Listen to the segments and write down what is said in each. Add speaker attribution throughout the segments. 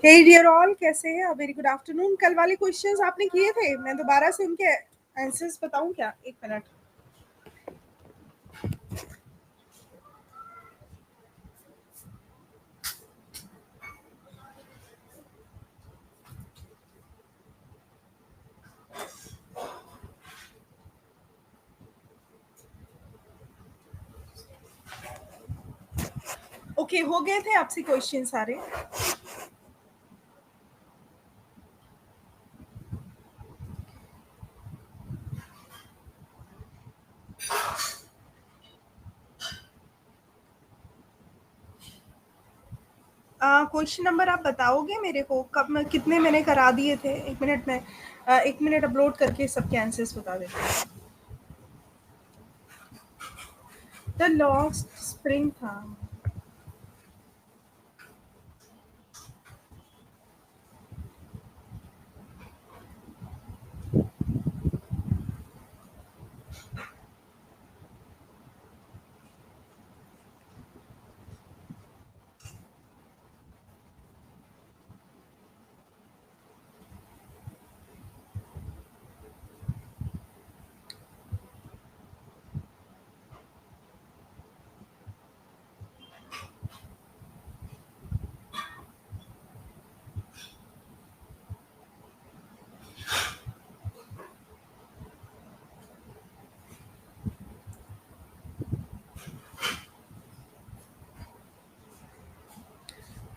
Speaker 1: हे dear all, कैसे हैं आप? Very good afternoon. कल वाले क्वेश्चंस आपने किए थे, मैं दोबारा से उनके आंसर्स बताऊं क्या? एक मिनट। ओके, हो गए थे आपसे क्वेश्चन सारे? क्वेश्चन नंबर आप बताओगे मेरे को? कब मैं कितने मैंने करा दिए थे? एक मिनट में 1 मिनट अपलोड करके सबके आंसर्स बता देती हूँ। द लॉस्ट स्प्रिंग था।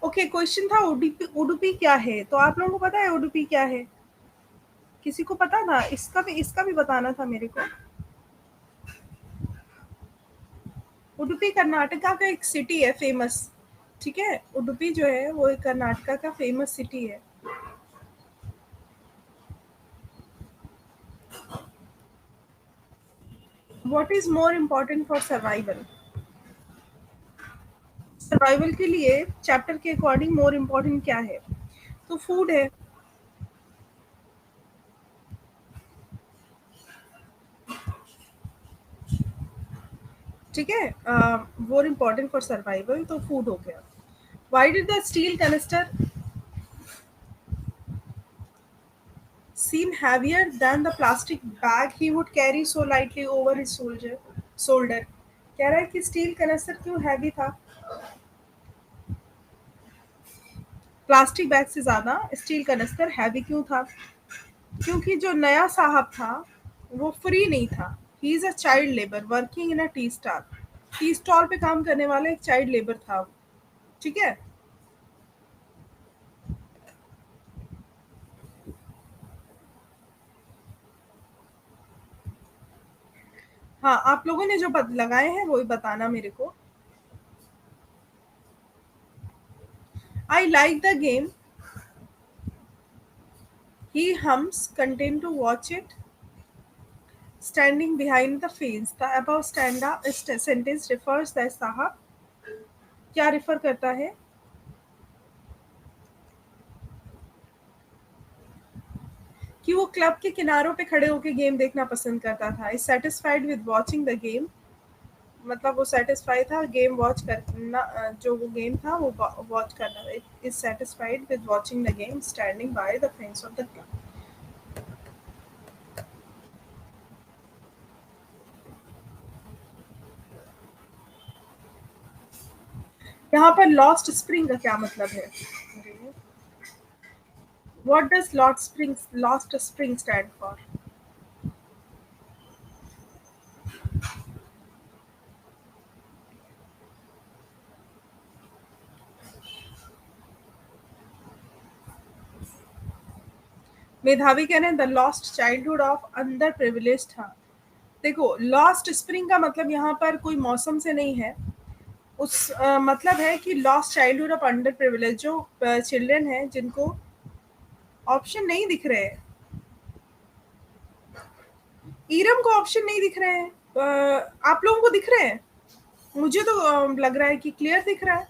Speaker 1: ओके, क्वेश्चन था उडुपी क्या है? तो आप लोगों को पता है उडुपी क्या है? किसी को पता था? इसका भी बताना था मेरे को। उडुपी कर्नाटका का एक सिटी है, फेमस। ठीक है, उडुपी जो है वो एक कर्नाटका का फेमस सिटी है। What is more important for survival? Survival के लिए चैप्टर के अकॉर्डिंग मोर इम्पोर्टेंट क्या है? तो फूड है। ठीक है, मोर इम्पोर्टेंट फॉर सर्वाइवल तो फूड हो गया। Why did the steel canister seem heavier than the plastic bag he would carry so lightly over his shoulder? कह रहा है कि स्टील कैनिस्टर क्यों हैवी था? प्लास्टिक बैग से ज्यादा स्टील कैनिस्टर हैवी क्यों था? क्योंकि जो नया साहब था वो फ्री नहीं था। He is a child labour working in a tea stall पे काम करने वाला एक चाइल्ड लेबर था वो। ठीक है। हाँ, आप लोगों ने जो लगाए हैं वो ही बताना मेरे को। I like the game, he hums content to watch it standing behind the fence. The above sentence refers the साहब क्या रेफर करता है? कि वो क्लब के किनारों पे खड़े होकर गेम देखना पसंद करता था। Is satisfied with watching the game, मतलब वो सेटिस्फाई था गेम वॉच करना, जो वो गेम था वो वॉच करना। Is satisfied with watching the game standing by the fence of the club. यहाँ पर लॉस्ट स्प्रिंग का क्या मतलब है? What does lost spring stand for? मेधावी कह रहे हैं the lost childhood of under privilege था। देखो, लॉस्ट स्प्रिंग का मतलब यहाँ पर कोई मौसम से नहीं है। मतलब है कि lost childhood of under privilege, जो चिल्ड्रन हैं जिनको ऑप्शन नहीं दिख रहे हैं। ईरम को ऑप्शन नहीं दिख रहे हैं। आप लोगों को दिख रहे हैं? मुझे तो लग रहा है कि क्लियर दिख रहा है।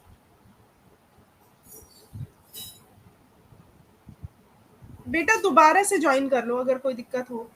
Speaker 1: बेटा दोबारा से ज्वाइन कर लो अगर कोई दिक्कत हो।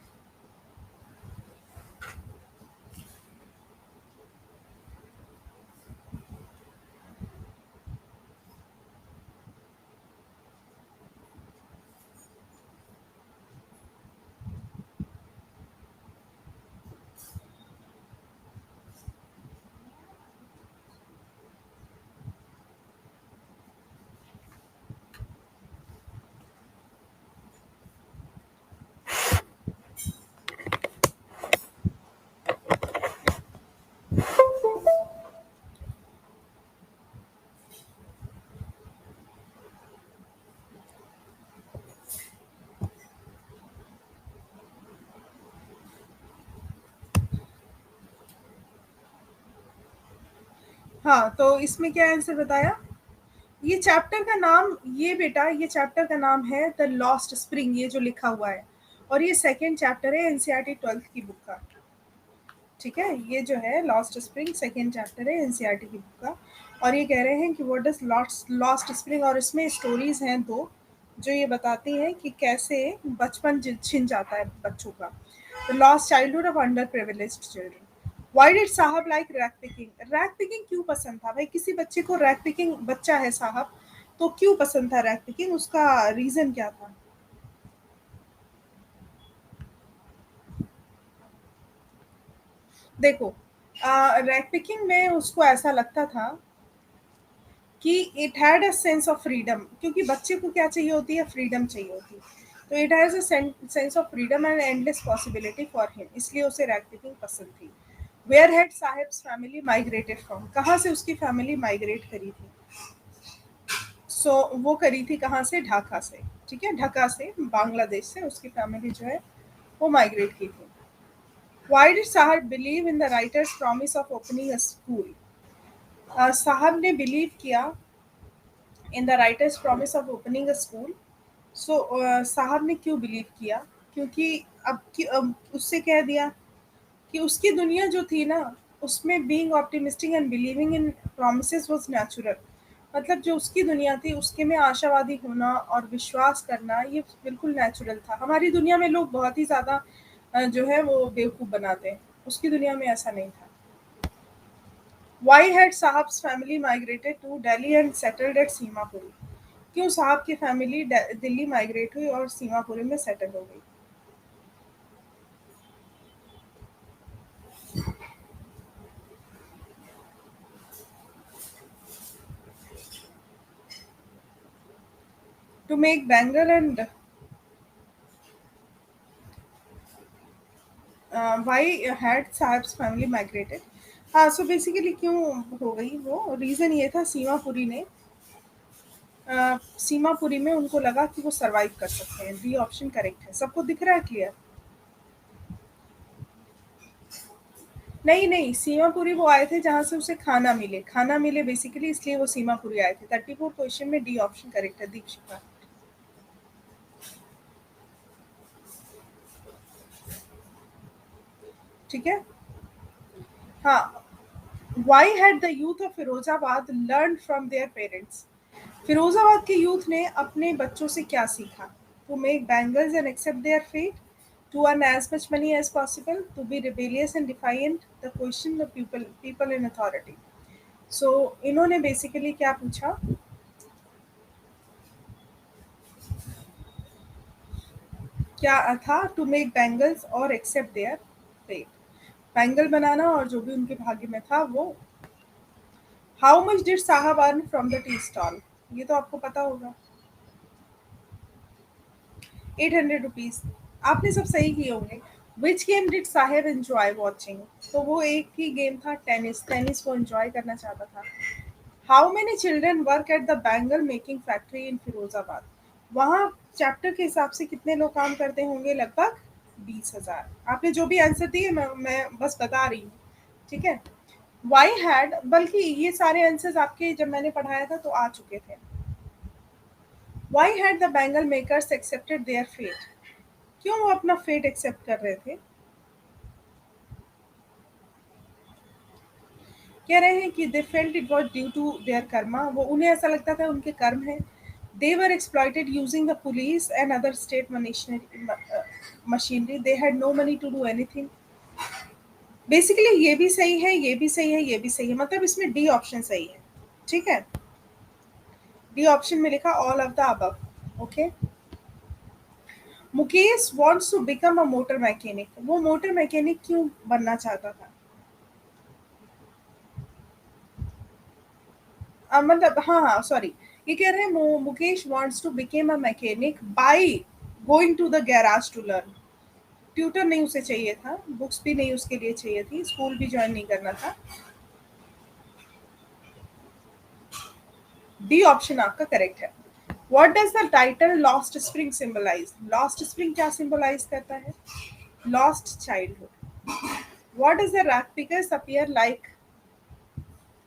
Speaker 1: हाँ, तो इसमें क्या आंसर बताया? ये चैप्टर का नाम, ये बेटा ये चैप्टर का नाम है द लॉस्ट स्प्रिंग, ये जो लिखा हुआ है, और ये सेकेंड चैप्टर है एनसीईआरटी 12th की बुक का। ठीक है, ये जो है लॉस्ट स्प्रिंग सेकेंड चैप्टर है एनसीईआरटी की बुक का। और ये कह रहे हैं कि what is lost lost spring, और इसमें स्टोरीज हैं दो जो ये बताती हैं कि कैसे बचपन छिन जाता है बच्चों का। The lost childhood of underprivileged children. Why did Saheb like rag picking? Rag picking क्यों पसंद था भाई? किसी बच्चे को रैक पिकिंग, बच्चा है साहब तो क्यों पसंद था रैक पिकिंग? उसका रीजन क्या था? देखो, रैक पिकिंग में उसको ऐसा लगता था कि it had a sense of freedom, क्योंकि बच्चे को क्या चाहिए होती है? फ्रीडम चाहिए होती है। तो it has a sense of freedom and endless possibility for him, इसलिए उसे रैक पिकिंग पसंद थी। Where had Saheb's family migrated from? कहाँ से उसकी फैमिली माइग्रेट करी थी? सो वो करी थी कहाँ से? ढाका से। ठीक है, ढाका से, बांग्लादेश से उसकी फैमिली जो है वो माइग्रेट की थी। Why did Saheb believe in the writer's promise of opening a school? Saheb ने बिलीव किया in the writer's promise of opening a school. So Saheb ने क्यों बिलीव किया? क्योंकि अब उससे कह दिया कि उसकी दुनिया जो थी ना, उसमें being optimistic and believing in promises was natural. मतलब जो उसकी दुनिया थी उसके में आशावादी होना और विश्वास करना ये बिल्कुल नेचुरल था। हमारी दुनिया में लोग बहुत ही ज़्यादा जो है वो बेवकूफ़ बनाते हैं, उसकी दुनिया में ऐसा नहीं था। Why had Saheb's family migrated to Delhi and settled at Seemapuri? क्यों साहब की फैमिली दिल्ली माइग्रेट हुई और सीमापुरी में सेटल हो गई? To make bangle and why had Saheb's family migrated? हाँ, सो बेसिकली क्यों हो गई वो, रीज़न ये था सीमापुरी ने सीमापुरी में उनको लगा कि वो सरवाइव कर सकते हैं। डी ऑप्शन करेक्ट है। सबको दिख रहा है क्लियर? नहीं नहीं, सीमापुरी वो आए थे जहाँ से उसे खाना मिले, खाना मिले बेसिकली, इसलिए वो सीमापुरी आए थे। 34 क्वेश्चन में डी ऑप्शन करेक्ट है दीक्षिका। ठीक है, हाँ। Why had the youth of Firozabad learn from their parents? Firozabad के यूथ ने अपने बच्चों से क्या सीखा? To make bangles and accept their fate, to earn as much money as possible, to be rebellious and defiant the question the people people in authority. So इन्होंने basically क्या पूछा? क्या था? टू मेक बैंगल्स और accept their fate, bangle बनाना और जो भी उनके भाग्य में था वो। हाउ मच डिड साहब earn from the tea stall? ये तो आपको पता होगा। 800 रुपीज। आपने सब सही किए होंगे। Which game did Saheb enjoy watching? तो वो एक ही गेम था, टेनिस। टेनिस को एंजॉय करना चाहता था। How many children work at the bangle making factory in Firozabad? वहाँ चैप्टर के हिसाब से कितने लोग काम करते होंगे? लगभग 20,000। आपने जो भी आंसर दिए मैं बस बता रही हूँ। ठीक है। वाई हैड, बल्कि ये सारे आंसर्स आपके जब मैंने पढ़ाया था तो आ चुके थे। Why had the bangle makers accepted their fate? क्यों वो अपना फेट एक्सेप्ट कर रहे थे? कह रहे हैं कि they felt it was due to their karma, वो उन्हें ऐसा लगता था उनके कर्म है। They were exploited using the police and other state machinery, they had no money to do anything. Basically ये भी सही है, ये भी सही है, ये भी सही है, मतलब इसमें डी ऑप्शन सही है। ठीक है, डी ऑप्शन में लिखा all of the above. Okay. Mukesh wants to become a motor mechanic, वो मोटर मैकेनिक क्यों बनना चाहता था? मतलब हाँ हाँ सॉरी, ये कह रहे हैं Mukesh wants to become a mechanic by going to the garage to learn. Tutor नहीं उसे चाहिए था, बुक्स भी नहीं उसके लिए चाहिए थी, स्कूल भी ज्वाइन नहीं करना था। डी ऑप्शन आपका करेक्ट है। What does the title lost spring symbolise? Lost spring क्या सिंबलाइज करता है? Lost childhood. What does the rag pickers appear like?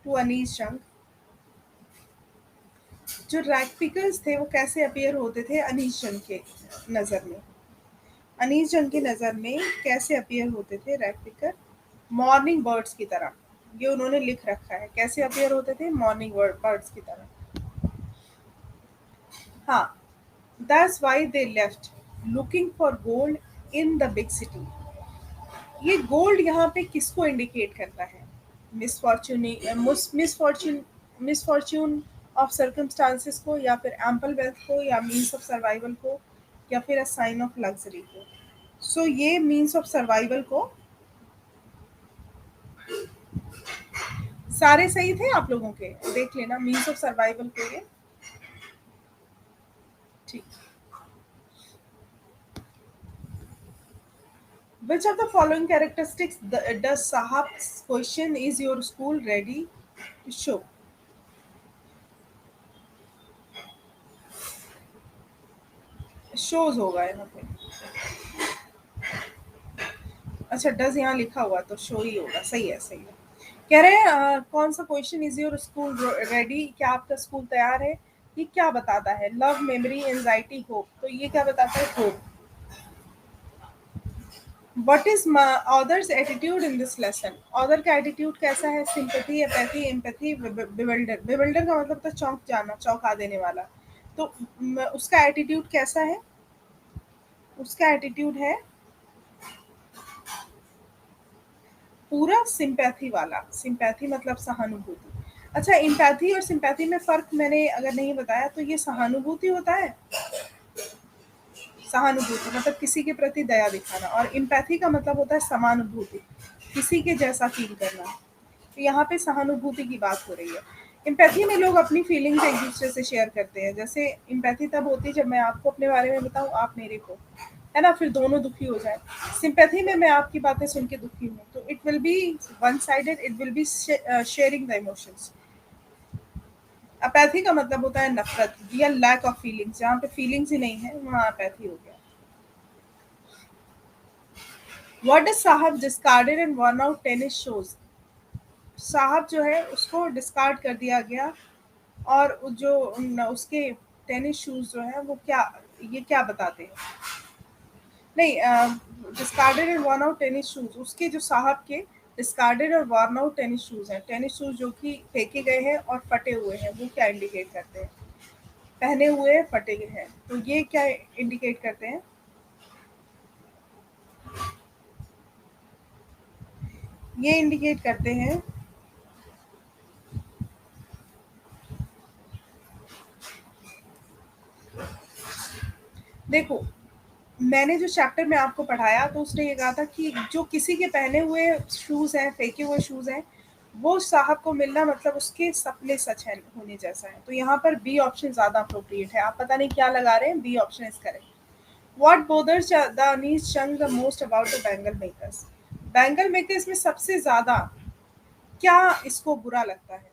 Speaker 1: To Anees Jung. जो रैग पिकर्स थे वो कैसे अपीयर होते थे अनीस जंग के नज़र में? अनीस जंग की नज़र में कैसे अपीयर होते थे रैग पिकर? मॉर्निंग बर्ड्स की तरह। ये उन्होंने लिख रखा है, कैसे अपीयर होते थे? मॉर्निंग बर्ड्स की तरह। हाँ, that's why they left looking for gold in the big city. ये गोल्ड यहाँ पे किसको इंडिकेट करता है? Misfortune misfortune misfortune of circumstances को, या फिर एम्पल वेल्थ को, या मीन्स ऑफ सर्वाइवल को, या फिर अ साइन ऑफ लग्जरी को? सो ये मीन्स ऑफ सर्वाइवल को। सारे सही थे आप लोगों के, देख लेना मीन्स ऑफ सर्वाइवल को ये। ठीक। Which of the following characteristics does Sahab's question is your school ready to show? Shows होगा यहाँ पे। अच्छा, डज यहाँ लिखा हुआ तो शो ही होगा। सही है, सही है। कह रहे हैं कौन सा question is your school ready, क्या आपका स्कूल तैयार है? ये क्या बताता है? Love, memory, anxiety, hope. तो ये क्या बताता है? Hope. What is others attitude in this lesson? Other का एटीट्यूड कैसा है? Sympathy, apathy, empathy, bewilder. Bewilder का मतलब तो चौंक जाना, चौंका देने वाला। तो उसका एटीट्यूड कैसा है? उसका एटीट्यूड है पूरा सिंपैथी वाला। सिंपैथी मतलब सहानुभूति। अच्छा, एम्पैथी और सिंपैथी में फ़र्क मैंने अगर नहीं बताया तो ये सहानुभूति होता है। सहानुभूति मतलब किसी के प्रति दया दिखाना, और एम्पैथी का मतलब होता है समानुभूति, किसी के जैसा फ़ील करना। तो यहाँ पे सहानुभूति की बात हो रही है। एम्पैथी में लोग अपनी फीलिंग्स एक दूसरे से शेयर करते हैं। जैसे एम्पैथी तब होती है जब मैं आपको अपने बारे में बताऊँ, आप मेरे को, है ना? फिर दोनों दुखी हो जाए। सिंपैथी में मैं आपकी बातें सुन के दुखी हूँ, तो it will be one sided, it will be sharing the emotions. Apathy का मतलब होता है नफरत या लैक ऑफ फीलिंग्स। जहाँ पे फीलिंग्स ही नहीं है वहाँ अपैथी हो गया। व्हाट डज साहब discarded and worn out tennis shoes? साहब जो है उसको डिस्कार्ड कर दिया गया, और जो उसके टेनिस शूज जो है वो क्या, ये क्या बताते हैं? नहीं, discarded and worn out tennis shoes, उसके जो साहब के डिस्कार्डेड और वर्न आउट टेनिस शूज हैं, टेनिस शूज जो कि फेंके गए हैं और फटे हुए हैं, वो क्या इंडिकेट करते हैं? पहने हुए फटे गए हैं, तो ये क्या इंडिकेट करते हैं? ये इंडिकेट करते हैं, देखो मैंने जो चैप्टर में आपको पढ़ाया तो उसने ये कहा था कि जो किसी के पहने हुए शूज हैं, फेंके हुए शूज हैं, वो साहब को मिलना मतलब उसके सपने सच है होने जैसा है। तो यहाँ पर बी ऑप्शन ज्यादा अप्रोप्रिएट है। आप पता नहीं क्या लगा रहे हैं, B option is correct. What bothers the Anees Jung the most about the bangle makers? Bangle makers में सबसे ज्यादा क्या इसको बुरा लगता है?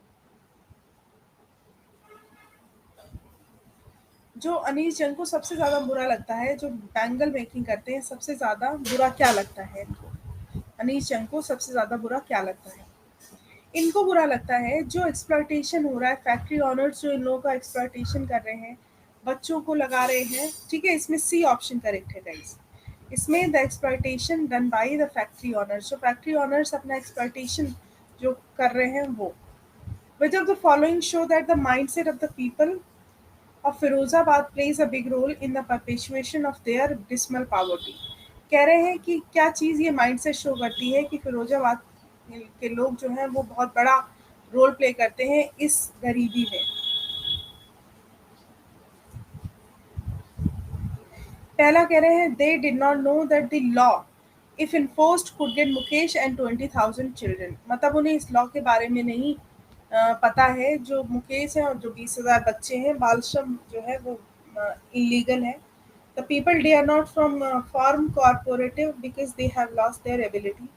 Speaker 1: जो अनीस जंग को सबसे ज़्यादा बुरा लगता है, जो बैंगल मेकिंग करते हैं, सबसे ज़्यादा बुरा क्या लगता है इनको? अनीस जंग को सबसे ज़्यादा बुरा क्या लगता है? इनको बुरा लगता है जो एक्सप्लॉयटेशन हो रहा है, फैक्ट्री ओनर्स जो इन लोगों का एक्सप्लॉयटेशन कर रहे हैं, बच्चों को लगा रहे हैं। ठीक है, इसमें सी ऑप्शन करेक्ट है गाइस। इसमें the exploitation done by the factory owners, जो फैक्ट्री ओनर्स अपना एक्सप्लॉयटेशन जो कर रहे हैं वो। Which of the following show that the mindset of the people of Firozabad plays a big role in the perpetuation of their dismal poverty? कह रहे हैं कि क्या चीज़ ये माइंड से शो करती है कि फिरोजाबाद के लोग जो हैं वो बहुत बड़ा रोल प्ले करते हैं इस गरीबी में। पहला कह रहे हैं they did not know that the law if enforced could get Mukesh and 20,000 children. मतलब उन्हें इस लॉ के बारे में नहीं पता है। जो मुकेश है और जो 20,000 बच्चे हैं, बाल श्रम जो है वो इलीगल है। The people they are not from form corporative because they have lost their ability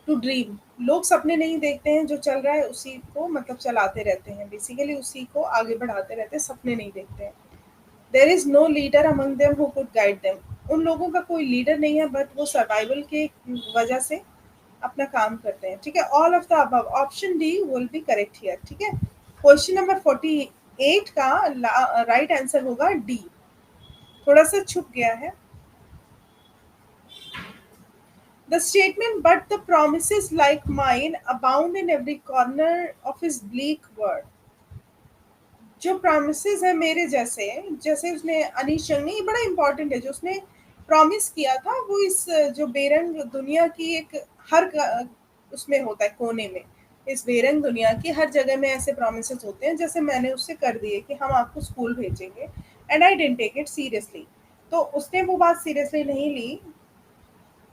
Speaker 1: to dream. लोग सपने नहीं देखते हैं, जो चल रहा है उसी को मतलब चलाते रहते हैं, बेसिकली उसी को आगे बढ़ाते रहते हैं, सपने नहीं देखते हैं। There is no leader among them who could guide them. उन लोगों का कोई लीडर नहीं है, बट वो सर्वाइवल के वजह से अपना काम करते हैं, ठीक है। All of the above, option D will be correct here, ठीक है। क्वेश्चन नंबर 48 का राइट आंसर होगा डी। थोड़ा सा छुप गया है। The statement, but the promises like mine abound in every corner of his bleak world. जो promises है मेरे जैसे, जैसे उसने अनीश जंग ने, ये बड़ा इंपॉर्टेंट है, जो उसने प्रॉमिस किया था वो इस जो बेरंग दुनिया की एक हर उसमें होता है कोने में, इस बेरंग दुनिया की हर जगह में ऐसे प्रोमिस होते हैं, जैसे मैंने उससे कर दिए कि हम आपको स्कूल भेजेंगे, and I didn't take it seriously. तो उसने वो बात सीरियसली नहीं ली।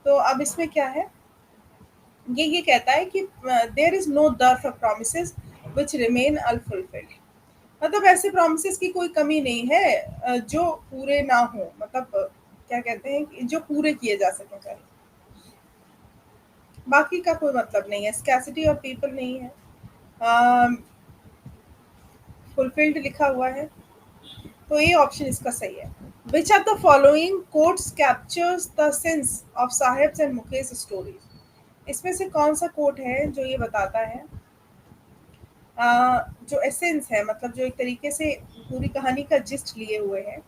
Speaker 1: तो अब इसमें क्या है, ये कहता है कि there is no dearth of promises which remain unfulfilled। मतलब ऐसे promises की कोई कमी नहीं है जो पूरे ना हो, मतलब क्या कहते हैं कि जो पूरे किए जा सके सॉरी, बाकी का कोई मतलब नहीं है, स्कैसिटी और पीपल नहीं है, फुलफिल्ड लिखा हुआ है, तो ये ऑप्शन इसका सही है। Which are the following quotes captures the sense of Saheb's and Mukesh stories. इसमें से कौन सा कोट है जो ये बताता है जो एसेंस है, मतलब जो एक तरीके से पूरी कहानी का जिस्ट लिए हुए हैं।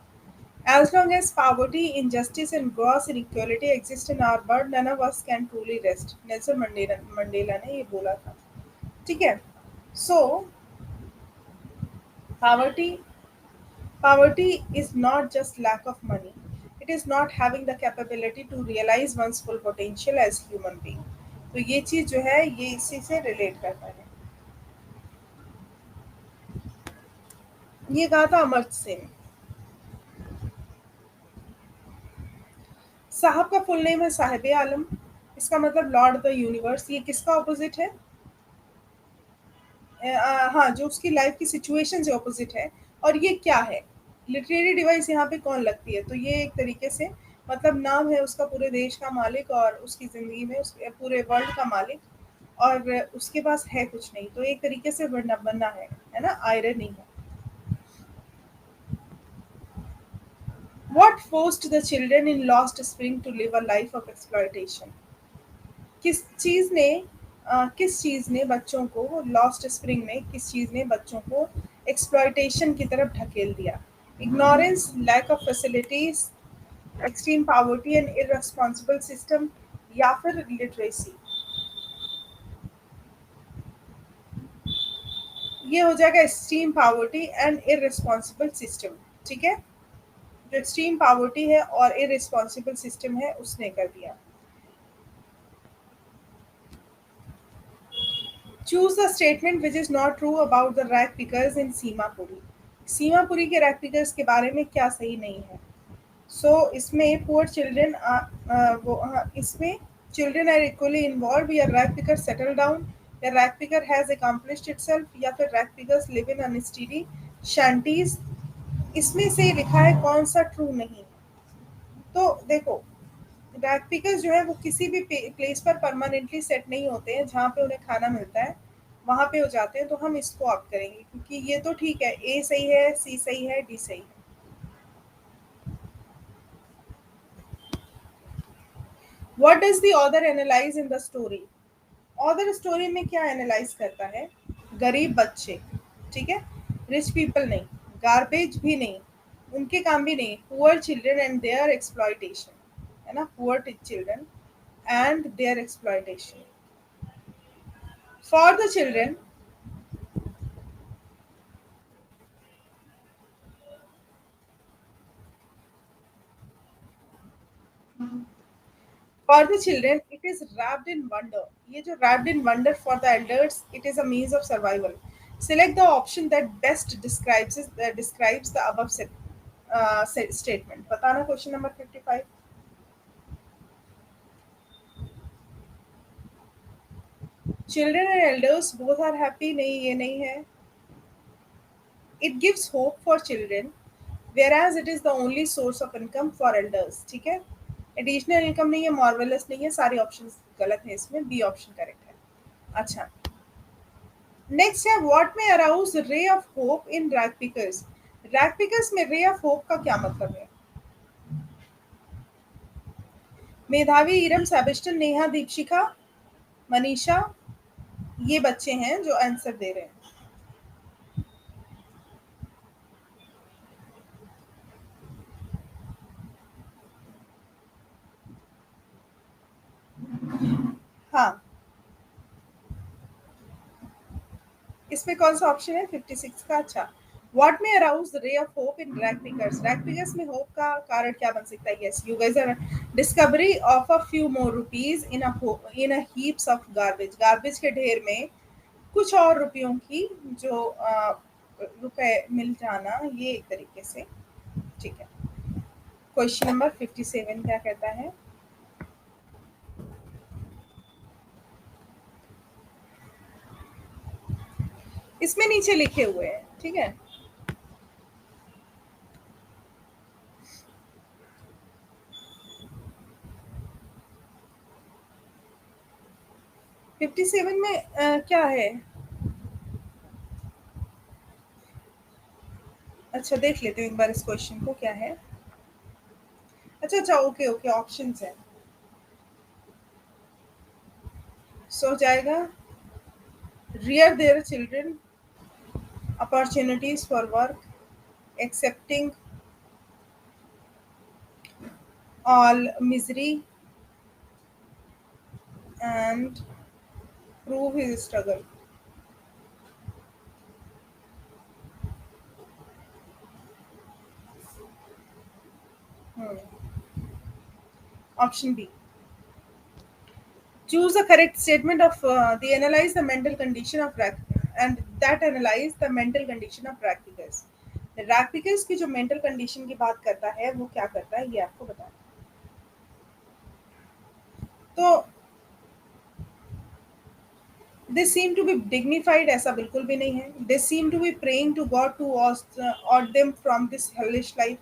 Speaker 1: As long as poverty, injustice, and gross inequality exist in our world, none of us can truly rest. Nelson Mandela ने ये बोला था, ठीक है। So poverty poverty is not just lack of money. It is not having the capability to realize one's full potential as human being. तो ये चीज जो है ये इसी से रिलेट करता है। ये कहा था अमर्त्य सेन। साहब का फुल नेम है साहिब आलम, इसका मतलब लॉर्ड ऑफ द यूनिवर्स। ये किसका ऑपोजिट है? हाँ, जो उसकी लाइफ की सिचुएशन से ऑपोजिट है। और ये क्या है? लिटरेरी डिवाइस यहाँ पे कौन लगती है? तो ये एक तरीके से मतलब नाम है उसका पूरे देश का मालिक और उसकी ज़िंदगी में उसके पूरे वर्ल्ड का मालिक, और उसके पास है कुछ नहीं, तो एक तरीके से बनना बनना है ना, आयरनी है। What forced the children in Lost Spring to live a life of exploitation? किस चीज़ ने बच्चों को लॉस्ट स्प्रिंग में किस चीज़ ने बच्चों को एक्सप्लॉयटेशन की तरफ ढकेल दिया? Ignorance, lack of facilities, extreme poverty and irresponsible system, या फिर लिटरेसी। ये हो जाएगा extreme poverty and irresponsible system, ठीक है। जो एक्सट्रीम पॉवर्टी है और इररेस्पॉन्सिबल सिस्टम है उसने कर दिया। Choose the statement which is not true about the rag pickers in Seemapuri. Seemapuri के रैक पिकर्स के बारे में क्या सही नहीं है? सो इसमें पुअर चिल्ड्रन वो हाँ, इसमें चिल्ड्रन आर इक्वली इन्वॉल्व, या रैक पिकर सेटल डाउन, या rack picker has accomplished itself, या फिर रैक पिकर्स लिव इन अनस्टीडी शैंटीज। इसमें से लिखा है कौन सा ट्रू नहीं है? तो देखो, रैक पिकर्स जो है वो किसी भी प्लेस पर परमानेंटली सेट नहीं होते हैं, जहाँ पे उन्हें खाना मिलता है वहाँ पे हो जाते हैं। तो हम इसको ऑप्ट करेंगे, क्योंकि ये तो ठीक है, ए सही है, सी सही है, डी सही है। What does the author analyse in the story? Author story में क्या एनालाइज करता है? गरीब बच्चे, ठीक है, रिच पीपल नहीं, गार्बेज भी नहीं, उनके काम भी नहीं, poor children and their exploitation, है ना, poor children and their exploitation. For the children, for the children, it is wrapped in wonder. ये जो wrapped in wonder for the elders, it is a means of survival. Select the option that best describes the above statement. बताना question number 55. Children and elders both are happy. नहीं, ये नहीं है. It gives hope for children, whereas it is the only source of income for elders. ठीक है. Additional income नहीं है, marvellous नहीं है, सारे ऑप्शंस गलत है, इसमें बी ऑप्शन करेक्ट है। अच्छा, नेक्स्ट है व्हाट में अराउज रे of hope in rag pickers. Rag pickers में रे ऑफ होप का क्या मतलब है? मेधावी, इरम, सेबेस्टियन, नेहा, दीपशिखा, मनीषा, ये बच्चे हैं जो आंसर दे रहे हैं। हाँ, इसमें कौन सा ऑप्शन है 56 का? अच्छा, व्हाट में arouse the ray of hope in rag pickers? Rag pickers में होप का कारण क्या बन सकता है? Yes, you guys are discovery of a few more rupees in a heaps of garbage. Garbage के ढेर में कुछ और रुपयों की जो रुपए मिल जाना, ये एक तरीके से। ठीक है, क्वेश्चन नंबर 57 क्या कहता है? इसमें नीचे लिखे हुए हैं, ठीक है। 57 में क्या है? अच्छा, देख लेते हैं एक बार इस क्वेश्चन को, क्या है। अच्छा अच्छा, ओके ओके, ऑप्शंस है। सो जाएगा rear their children, opportunities for work, accepting all misery, and prove his struggle. Hmm. Option B. Choose a correct statement of they analyze the mental condition of rack and that analyze the mental condition of rack pickers. Rag pickers की जो mental condition की बात करता है वो क्या करता है, ये आपको बताना। तो they seem to be dignified, ऐसा बिल्कुल भी नहीं है। They seem to be praying to God to out them from this hellish life.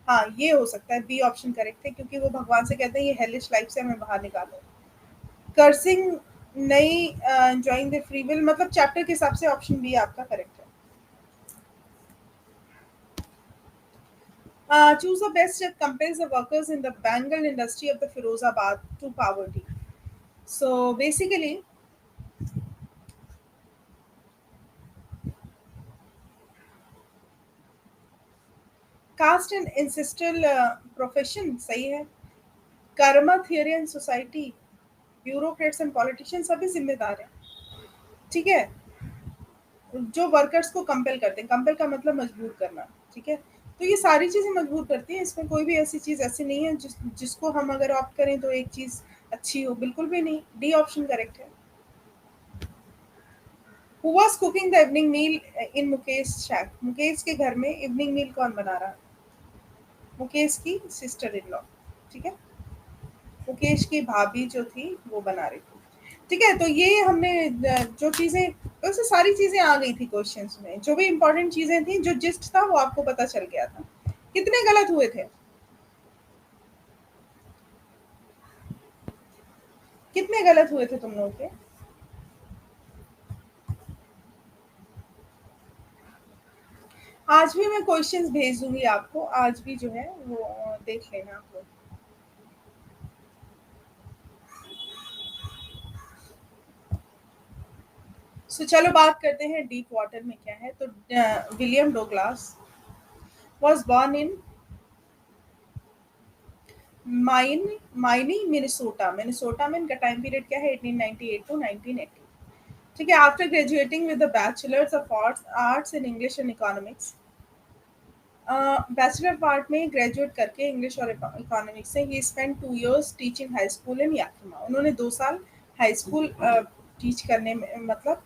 Speaker 1: हाँ, ये हो सकता है, बी ऑप्शन करेक्ट है, क्योंकि वो भगवान से कहते हैं ये हेलिश लाइफ से हमें बाहर निकालो। कर्सिंग नहीं, एंजॉइंग द फ्री विल, मतलब चैप्टर के हिसाब से ऑप्शन बी आपका करेक्ट है। Choose the best that compares the workers in the Bengal industry of the Firozabad to poverty. So basically, caste and ancestral profession सही है। Karma theory and society, bureaucrats and politician सभी जिम्मेदार हैं। ठीक है, जो वर्कर्स को कंपेल करते हैं, कंपेल का मतलब मजबूर करना। ठीक है, तो ये सारी चीजें मजबूर करती हैं, इसमें कोई भी ऐसी चीज ऐसी नहीं है जिसको हम अगर ऑप्ट करें तो एक चीज अच्छी हो, बिल्कुल भी नहीं। डी ऑप्शन करेक्ट है। Who was cooking the evening meal in Mukesh shack? Mukesh के घर में इवनिंग मील कौन बना रहा है? मुकेश की सिस्टर इन लॉ। ठीक है, मुकेश की भाभी जो थी वो बना रही थी। ठीक है, तो ये हमने जो चीजें, वैसे सारी चीजें आ गई थी क्वेश्चंस में, जो भी इंपॉर्टेंट चीजें थी, जो जिस्ट था वो आपको पता चल गया था। कितने गलत हुए थे? कितने गलत हुए थे तुम लोग के? आज भी मैं क्वेश्चंस भेज दूंगी आपको, आज भी जो है वो देख लेना आप लोग। सो चलो बात करते हैं डीप वाटर में क्या है। तो William Douglas was born in माइनी मिनेसोटा। मिनेसोटा में इनका टाइम पीरियड क्या है? 1898 टू 1980। ठीक है, after graduating with the bachelor's of arts in English and economics, bachelor of art में ग्रेजुएट करके इंग्लिश और इकोनॉमिक्स से ही spend 2 years teaching high school in Yakima. उन्होंने 2 साल हाई स्कूल टीच करने में मतलब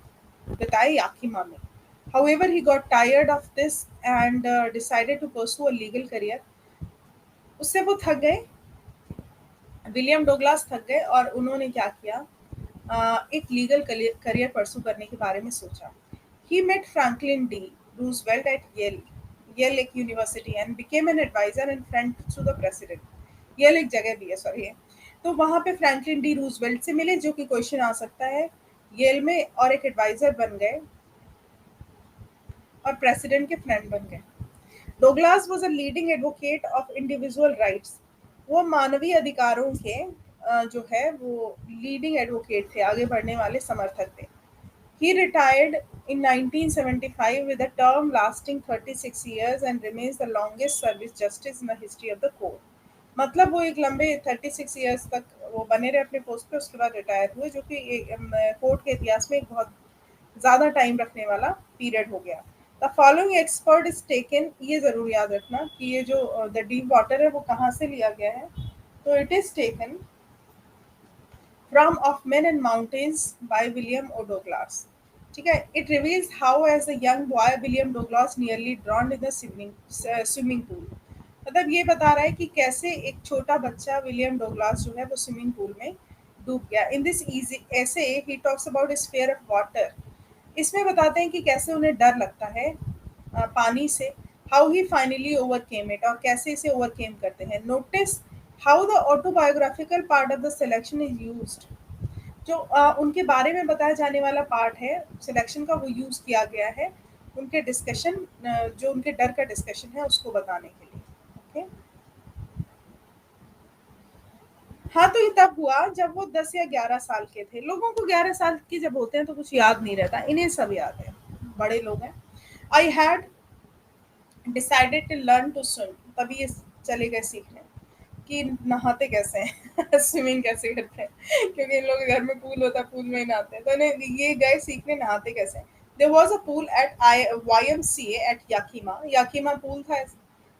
Speaker 1: बिताए याकिमा में। However, he got tired of this and decided to pursue a legal career. उससे वो थक गए, विलियम डोगलास थक गए और उन्होंने क्या किया, एक लीगल करियर परसू करने के बारे में सोचा। He met Franklin D Roosevelt at Yale एक university and became an adviser and friend to the president. Yale एक जगह भी है, सॉरी। तो वहां पे फ्रैंकलिन डी रूजवेल्ट से मिले, जो कि क्वेश्चन आ सकता है येल में, और एक एडवाइजर बन गए और प्रेसिडेंट के फ्रेंड बन गए। Douglas was a leading advocate of individual rights. वो मानवीय अधिकारों के जो है वो लीडिंग एडवोकेट थे, आगे बढ़ने वाले समर्थक थे। He retired in 1975 with a term lasting 36 years and remains the longest service justice in the history of the court. मतलब वो एक लंबे 36 इयर्स तक वो बने रहे अपने पोस्ट पे, उसके बाद रिटायर हुए, जो कि कोर्ट के इतिहास में एक बहुत ज़्यादा टाइम रखने वाला पीरियड हो गया। The following expert is taken, ये ज़रूर याद रखना कि ये जो द डीप वाटर है वो कहाँ से लिया गया है, तो it is taken from of men and mountains by William O Douglas. ठीक है, it reveals how as a young boy William Douglas nearly drowned in the swimming pool. मतलब ये बता रहा है कि कैसे एक छोटा बच्चा विलियम डोगलास जो है वो स्विमिंग पूल में डूब गया। इन दिस इजी ऐसे he talks about his fear of water. इसमें बताते हैं कि कैसे उन्हें डर लगता है पानी से। How he finally overcame it, और कैसे इसे ओवरकेम करते हैं। Notice how the autobiographical part of the selection is used. जो उनके बारे में बताया जाने वाला पार्ट है सिलेक्शन का, वो यूज़ किया गया है उनके डिस्कशन, जो उनके डर का डिस्कशन है उसको बताने के लिए। ओके, हाँ, तो ये तब हुआ जब वो 10 या 11 साल के थे। लोगों को 11 साल की जब होते हैं तो कुछ याद नहीं रहता, इन्हें सब याद है, बड़े लोग हैं। I had decided to learn to swim, तभी ये चले गए सीखने कि नहाते कैसे हैं स्विमिंग कैसे करते हैं, क्योंकि इन लोगों के घर में पूल होता है, पूल में ही नहाते हैं, तो इन्हें ये गए सीखने नहाते कैसे हैं। There was a pool at YMCA at Yakima pool था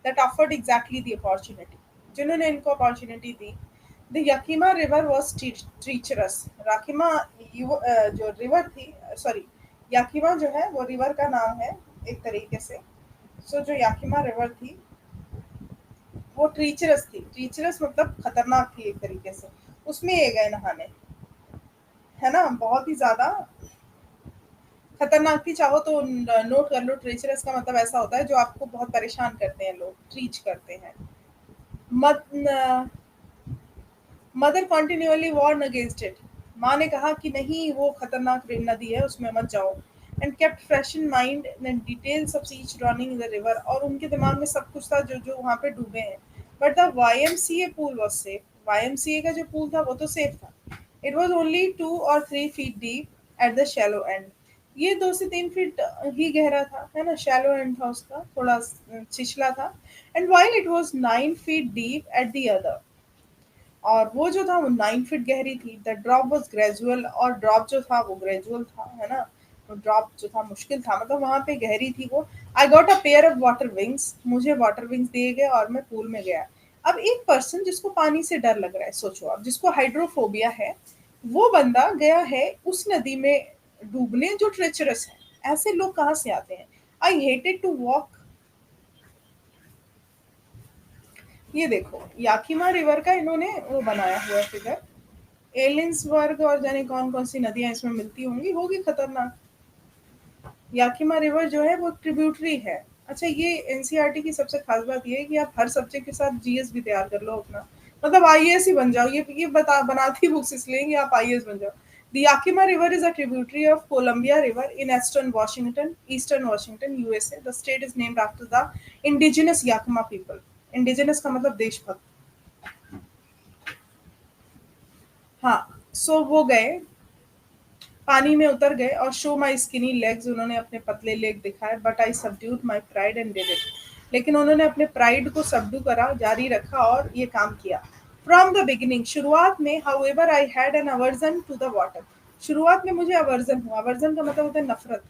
Speaker 1: that offered exactly the opportunity, जिन्होंने इनको अपॉर्चुनिटी दी। The Yakima river was treacherous. Yakima जो रिवर थी, सॉरी, याकीमा जो है वो रिवर का नाम है एक तरीके से। सो जो याकीमा रिवर थी वो ट्रीचरस थी। ट्रीचरस मतलब खतरनाक थी एक तरीके से, उसमें ये गए नहाने, है ना, बहुत ही ज्यादा खतरनाक थी। चाहो तो नोट कर लो, ट्रीचरस का मतलब ऐसा होता है जो आपको बहुत परेशान करते हैं, लोग ट्रीच करते हैं। Mother continuously warn against it. माँ ने कहा कि नहीं, वो खतरनाक नदी है, उसमें मत जाओ। And kept fresh in mind details of each drowning in the river, और उनके दिमाग में सब कुछ था जो जो वहाँ पे डूबे हैं। But the YMCA pool was safe. YMCA का जो पूल था वो तो सेफ था। It was only 2 or 3 feet deep at the shallow and. ये 2 से 3 फीट ही गहरा था, है ना, शैलो एंड था उसका, थोड़ा छिछला था। And while it was 9 feet deep at the other, और वो जो था वो 9 फीट गहरी थी। द ड्रॉप वॉज ग्रेजुअल, और ड्रॉप जो था वो ग्रेजुअल था, है ना, तो ड्रॉप जो था मुश्किल था, मतलब वहां पे गहरी थी वो। I got a pair of water wings, मुझे वाटर विंग्स दिए गए और मैं पूल में गया। अब एक पर्सन जिसको पानी से डर लग रहा है, सोचो अब, जिसको हाइड्रोफोबिया है, वो बंदा गया है उस नदी में डूबने जो ट्रेचरस है। ऐसे लोग कहाँ से आते हैं। I hated to walk. ये देखो, याकिमा रिवर का इन्होंने वो बनाया हुआ फिगर। एलियंसबर्ग और जाने कौन कौन सी नदियां इसमें मिलती होंगी, होगी खतरनाक। याकिमा रिवर जो है वो ट्रिब्यूटरी है। अच्छा, ये एनसीईआरटी की सबसे खास बात ये है कि आप हर सब्जेक्ट के साथ जीएस भी तैयार कर लो अपना, मतलब आईएएस ही बन जाओ। ये बनाती बुक्स इसलिए कि आप आईएएस बन जाओ। The Yakima river is a tributary of Columbia river in eastern Washington USA. The state is named after the indigenous Yakima people. Indigenous का मतलब देशभक्त। हाँ, सो वो गए, पानी में उतर गए, और शो माई स्किनी लेग्स, उन्होंने अपने पतले लेग दिखाए। But I subdued my pride and did it, लेकिन उन्होंने अपने प्राइड को सबडू करा, जारी रखा और ये काम किया। फ्रॉम द बिगिनिंग, शुरुआत में, however I had an aversion to the water. शुरुआत में मुझे अवर्जन हुआ, अवर्जन का मतलब होता है नफरत।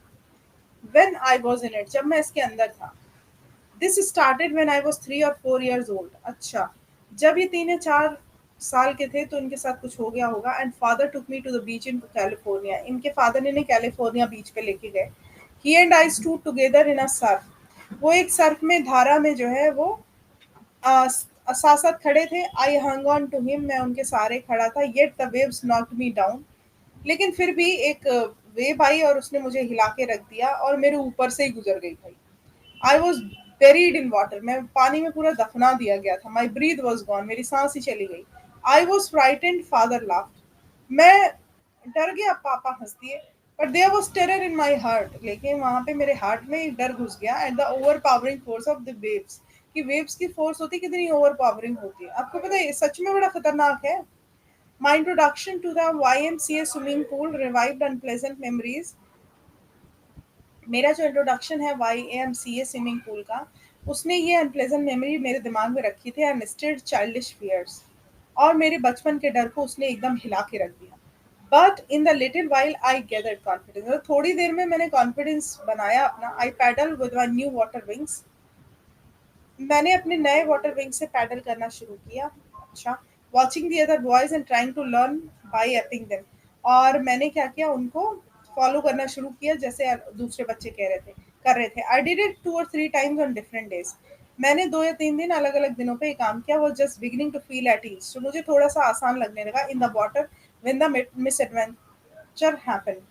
Speaker 1: When I was in it, जब मैं इसके अंदर था। This started when I was 3 or 4 years old. अच्छा, जब ये 3 या 4 साल के थे तो इनके साथ कुछ हो गया होगा। And father took me to the beach in California, इनके फादर ने इन्हें कैलिफोर्निया बीच पे लेके गए। He and I stood together in a surf, वो एक सर्फ में, धारा में जो है वो साथ साथ खड़े थे। आई हंग ऑन टू हिम, मैं उनके सहारे खड़ा था। Yet the waves knocked me down, लेकिन फिर भी एक वेव आई और उसने मुझे हिला के रख दिया और मेरे ऊपर से ही गुजर गई भाई। I was buried in water, मैं पानी में पूरा दफना दिया गया था। माई ब्रीथ वॉज गॉन, मेरी सांस ही चली गई। I was frightened, father laughed, मैं डर गया, पापा हंस दिए। But there was terror in my heart, लेकिन वहां पे मेरे हार्ट में एक डर घुस गया। At the over powering force of the waves, कि वेव्स की फोर्स होती है, कितनी ओवर पावरिंग होती है। आपको पता है ये सच में बड़ा खतरनाक है। My introduction to the YMCA swimming pool revived unpleasant memories. मेरा जो इंट्रोडक्शन है YMCA स्विमिंग पूल का, उसने ये अनप्लेजेंट मेमोरी मेरे दिमाग में रखी थी, एंड इंस्टेड चाइल्डिश फियर्स, और मेरे बचपन के डर को उसने एकदम हिला के रख दिया। But in the little while I gathered confidence, थोड़ी देर में मैंने कॉन्फिडेंस बनाया अपना। I paddle with my new water wings, मैंने अपने नए वाटर विंग से पैडल करना शुरू किया। अच्छा, watching the other boys and trying to learn by aping them, और मैंने क्या किया, उनको फॉलो करना शुरू किया जैसे दूसरे बच्चे कह रहे थे कर रहे थे। आई डिड इट 2 और 3 टाइम्स ऑन डिफरेंट डेज, मैंने 2 या 3 दिन अलग अलग दिनों पे ये काम किया। वो just beginning to feel at ease, तो मुझे थोड़ा सा आसान लगने लगा in the water when the misadventure happen.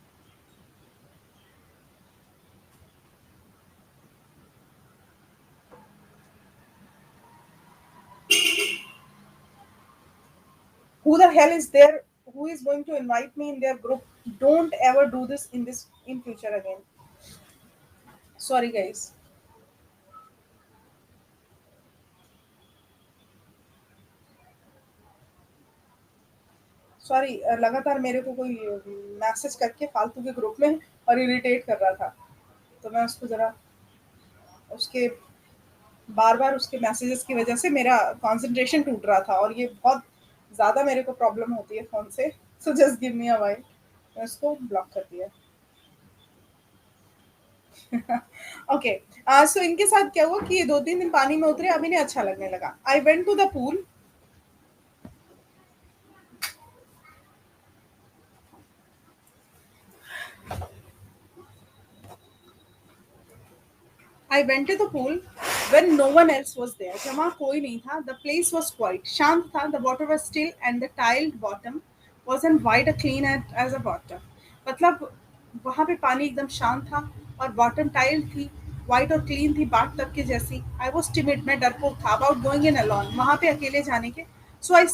Speaker 1: Who the hell is there who is going to invite me in their group? Don't ever do this in future again. Sorry guys. Sorry, लगातार मेरे को कोई message करके फालतू के group में और irritate कर रहा था, तो मैं उसको जरा उसके बार बार उसके मैसेजेस की वजह से मेरा कंसंट्रेशन टूट रहा था, और ये बहुत ज़्यादा मेरे को प्रॉब्लम होती है फ़ोन से। So just give me a while, मैं उसको ब्लॉक कर दिया। ओके, सो इनके साथ क्या हुआ कि ये 2-3 दिन पानी में उतरे, अब इन्हें अच्छा लगने लगा। I went to the pool, I went to the pool when no one else was there. जब वहाँ कोई नहीं था, the place was quiet. शांत था, the water was still and the tiled bottom wasn't wide or clean as a bottom. मतलब वहाँ पे पानी एकदम शांत था और बॉटम टाइल थी, वाइट और क्लीन थी, बाट तक के जैसी। आई वॉज टिमिड, मैं डरपोक था अबाउट गोइंग इन अलॉन, वहाँ पे अकेले जाने के। सो आई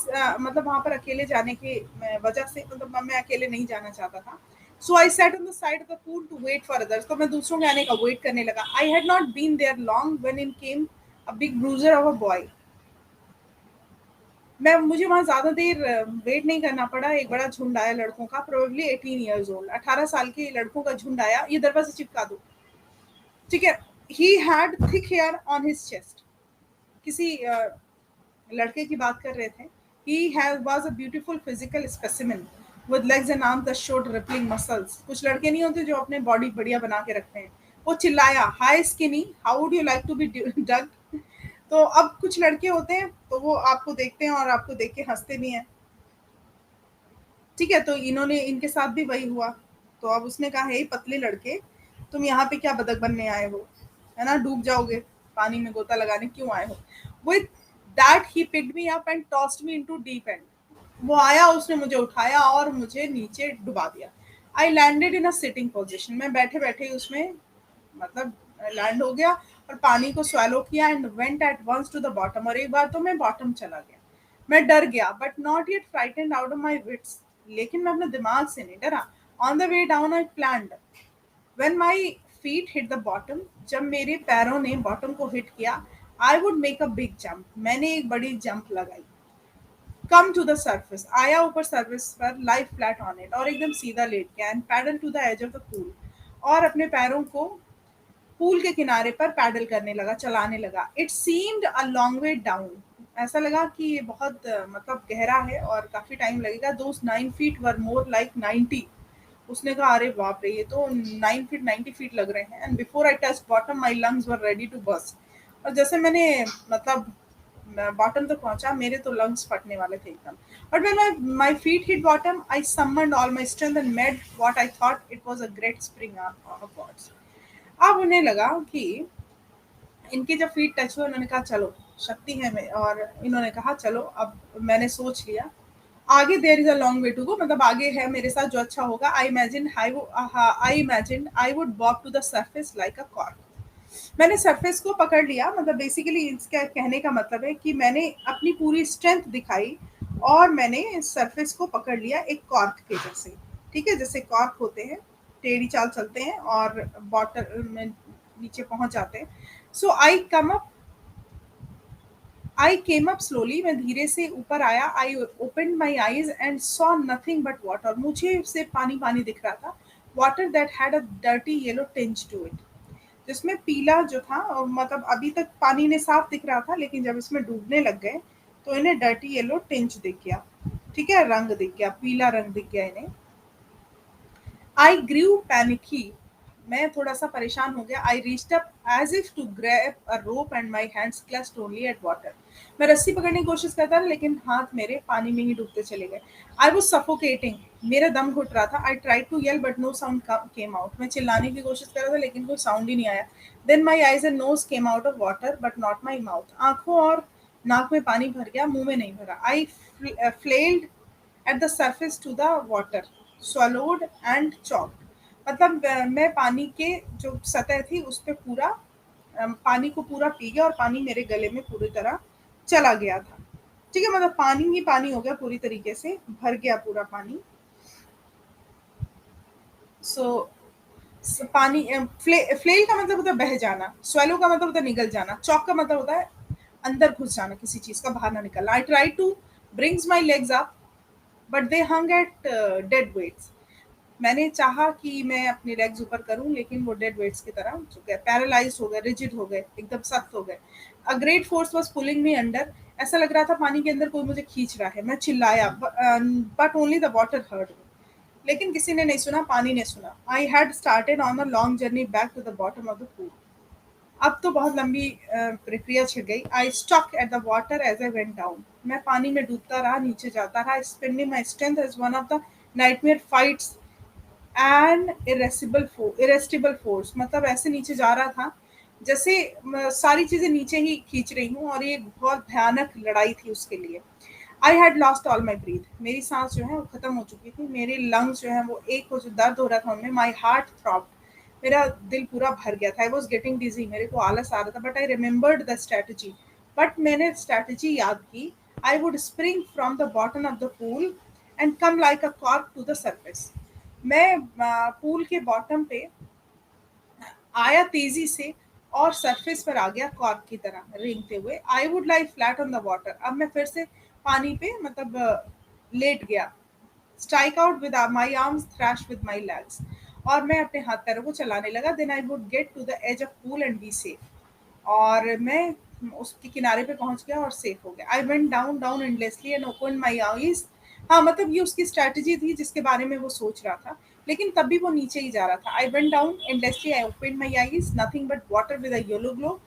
Speaker 1: मतलब वहाँ पर अकेले जाने की वजह से, मतलब मैं अकेले नहीं जाना चाहता था। So I sat on the side of the pool to wait for others, तो मैं दूसरों के आने का वेट करने लगा। I had not been there long when in came a big bruiser of a boy. मैं मुझे वहाँ ज़्यादा देर वेट नहीं करना पड़ा, एक बड़ा झुंड आया लड़कों का, प्रोबेबली 18 ईयर्स ओल्ड, 18 साल के लड़कों का झुंड आया। ये दरवाजा चिपका दो, ठीक है। He had thick hair on his chest, किसी लड़के की बात कर रहे थे। He has was a beautiful physical specimen with legs and arms that showed rippling muscles. कुछ लड़के नहीं होते जो अपने बॉडी बढ़िया बना के रखते हैं। वो चिल्लाया, hi skinny, how would you like to be ducked. तो अब कुछ लड़के होते हैं तो वो आपको देखते हैं और आपको देख के हंसते भी हैं, ठीक है। तो इन्होंने इनके साथ भी वही हुआ। तो अब उसने कहा, हे पतले लड़के, तुम यहाँ पे क्या बतख बनने आए हो, है ना, डूब जाओगे, पानी में गोता लगाने क्यों आए हो। With that he picked me up and tossed me into deep and, वो आया, उसने मुझे उठाया और मुझे नीचे डुबा दिया। I landed in a sitting position, मैं बैठे बैठे ही उसमें मतलब लैंड हो गया और पानी को swallow किया and went at once to the bottom, और एक बार तो मैं बॉटम चला गया। मैं डर गया but not yet frightened out of my wits, लेकिन मैं अपने दिमाग से नहीं डरा। On the way down I planned, when my feet hit the bottom, जब मेरे पैरों ने बॉटम को हिट किया, I would make a big jump, मैंने एक बड़ी जंप लगाई। कम टू द सर्फेस, आया ऊपर सर्फेस पर, लाइफ फ्लैट ऑन इट, और एकदम सीधा लेट गया, and paddle to the edge of the pool, और अपने पैरों को पूल के किनारे पर पैडल करने लगा, चलाने लगा। It seemed a long way down, ऐसा लगा कि ये बहुत मतलब गहरा है और काफी टाइम लगेगा। दोस 9 फीट वर मोर लाइक 90। उसने कहा, अरे बाप रे, ये तो 9 फीट 90 फीट लग रहे हैं। And before I touch bottom my lungs were ready to burst, और जैसे मैंने मतलब बॉटम तक पहुंचा, मेरे तो लंग्स फटने वाले थे एकदम। But when my feet hit bottom, I summoned all my strength and made what I thought it was a great spring of gods. अब उन्हें लगा कि इनके जब फीट टच हुए, उन्होंने कहा चलो, शक्ति है में, और इन्होंने कहा चलो, अब मैंने सोच लिया आगे there is a long way to go, मतलब आगे है मेरे साथ जो अच्छा होगा। I imagine I would walk to the surface like a cork. मैंने सरफेस को पकड़ लिया, मतलब बेसिकली इसका कहने का मतलब है कि मैंने अपनी पूरी स्ट्रेंथ दिखाई और मैंने सरफेस को पकड़ लिया एक कॉर्क के जैसे, ठीक है, जैसे कॉर्क होते हैं, टेढ़ी चाल चलते हैं और बॉटल में नीचे पहुंच जाते हैं। So I come up, I came up slowly, मैं धीरे से ऊपर आया। I open my eyes and saw nothing but water, मुझे सिर्फ पानी पानी दिख रहा था। Water that had a dirty yellow tinge to it, जिसमें पीला जो था, मतलब अभी तक पानी ने साफ दिख रहा था, लेकिन जब इसमें डूबने लग गए तो इन्हें डर्टी येलो टिंच दिख गया। ठीक है, रंग दिख गया, पीला रंग दिख गया इन्हें। आई ग्रीव पैनिकी, मैं थोड़ा सा परेशान हो गया। I reached up as if to grab a rope and my hands clutched only at water, मैं रस्सी पकड़ने की कोशिश करता था लेकिन हाथ मेरे पानी में ही डूबते चले गए। आई वॉज सफोकेटिंग, मेरा दम घुट रहा था। I try to yell but no sound came out, मैं चिल्लाने की कोशिश कर रहा था लेकिन कोई साउंड ही नहीं आया। Then my eyes and nose came out of water but not my mouth, आंखों और नाक में पानी भर गया, मुंह में नहीं भरा। आई फ्लेल्ड at the surface to the water, swallowed and chocked, मतलब मैं पानी के जो सतह थी उस पे पूरा पानी को पूरा पी गया और पानी मेरे गले में पूरी तरह चला गया था। ठीक है, मतलब पानी ही पानी हो गया, पूरी तरीके से भर गया पूरा पानी। सो पानी फ्लेल का मतलब होता है बह जाना, स्वेलो का मतलब होता है निगल जाना, चौक का मतलब होता है अंदर घुस जाना, किसी चीज का बाहर ना निकलना। I try to brings my legs up but they hung at dead weights, मैंने चाहा कि मैं अपने लेग्स ऊपर करूं लेकिन वो डेड वेट्स की तरह झुक गए, पैरालाइज हो गए, रिजिड हो गए, एकदम सख्त हो गए। A great force was pulling me under, ऐसा लग रहा था पानी के अंदर कोई मुझे खींच रहा है। मैं चिल्लाया but only the water heard me, लेकिन किसी ने नहीं सुना, पानी ने सुना। I had started on a long journey back to the bottom of the pool, अब तो बहुत लंबी प्रक्रिया छिड़ गई। I stuck at the water as I went down, मैं पानी में डूबता रहा, नीचे जाता रहा। Spending my strength as one of the nightmare fights and irresistible force, मतलब ऐसे नीचे जा रहा था जैसे सारी चीजें नीचे ही खींच रही हूँ, और ये बहुत भयानक लड़ाई थी उसके लिए। I had lost all my breath, मेरी सांस जो है वो खत्म हो चुकी थी, मेरे लंग्स जो है वो एक हो, जो दर्द हो रहा था उनमें। माई हार्ट थ्रॉब, मेरा दिल पूरा भर गया था। आई वॉज गेटिंग डिजी, मेरे को आलस आ रहा था। But I remembered the strategy, but मैंने स्ट्रेटजी याद की। I would spring from the bottom of the pool and come like a cork to the surface, मैं पूल के बॉटम पे आया तेजी से और सरफेस पर आ गया कॉर्क की तरह रेंगते हुए। I would lie flat on the water, अब मैं फिर से पानी पे मतलब लेट गया। Strike out with my arms, thrash with my legs, और मैं अपने हाथ पैरों को चलाने लगा। Then I would get to the edge of pool and be safe, और मैं उसके किनारे पे पहुंच गया और सेफ हो गया। आई went down down endlessly and open my eyes, हाँ मतलब ये उसकी स्ट्रैटेजी थी जिसके बारे में वो सोच रहा था, लेकिन तब भी वो नीचे ही जा रहा था। आई went down endlessly, I open my eyes, nothing but water with a yellow glow,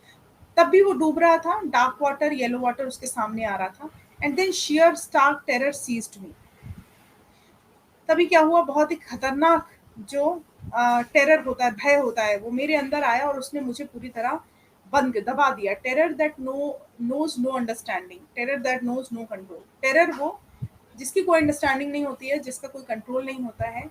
Speaker 1: तब भी वो डूब रहा था, डार्क वाटर, येलो वाटर उसके सामने आ रहा था। And then sheer stark terror seized me, तभी क्या हुआ, बहुत ही खतरनाक जो टेरर होता है, भय होता है, वो मेरे अंदर आया और उसने मुझे पूरी तरह बंद दबा दिया। Terror that knows no understanding, terror that knows no control, terror वो जिसकी कोई अंडरस्टैंडिंग नहीं होती है, जिसका कोई कंट्रोल नहीं होता है।